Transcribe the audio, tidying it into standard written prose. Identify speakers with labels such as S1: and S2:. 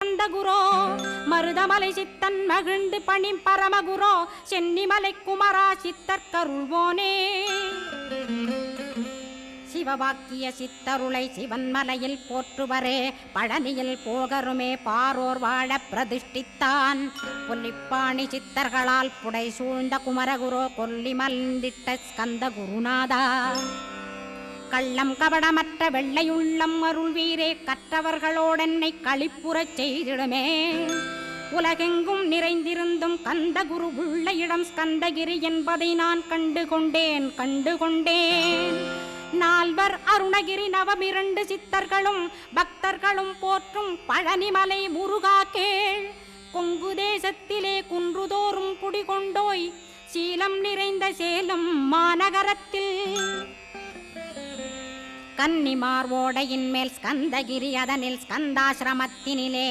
S1: grow Marudhamalai சித்தன் மகிழ்ந்து பணி பரமகுரோ சென்னிமலை குமரா சித்தர் கருள்வோனே சிவவாக்கிய சித்தருளை சிவன்மலையில் போற்றுவரே பழனியில் போகருமே பாரோர் வாழ பிரதிஷ்டித்தான் கொல்லிப்பாணி சித்தர்களால் புடை சூழ்ந்த குமரகுரோ கொல்லி மல்ந்திட்ட ஸ்கந்த குருநாதா கள்ளம் கபடமற்ற வெள்ளையுள்ளம் அருள் வீரே கற்றவர்களோடென்னை களிப்புறச் செய்திடுமே உலகெங்கும் நிறைந்திருந்தும் கந்த குரு உள்ள இடம் ஸ்கந்தகிரி என்பதை நான் கண்டுகொண்டேன் நால்வர் அருணகிரி நவமிரண்டு சித்தர்களும் பக்தர்களும் போற்றும் பழனிமலை முருகா கேள் கொங்கு தேசத்திலே குன்றுதோறும் குடிகொண்டோய் சீலம் நிறைந்த சேலம் மாநகரத்தில் கன்னிமார் ஓடையின் மேல் ஸ்கந்தகிரி அதனில் ஸ்கந்தாசிரமத்தினிலே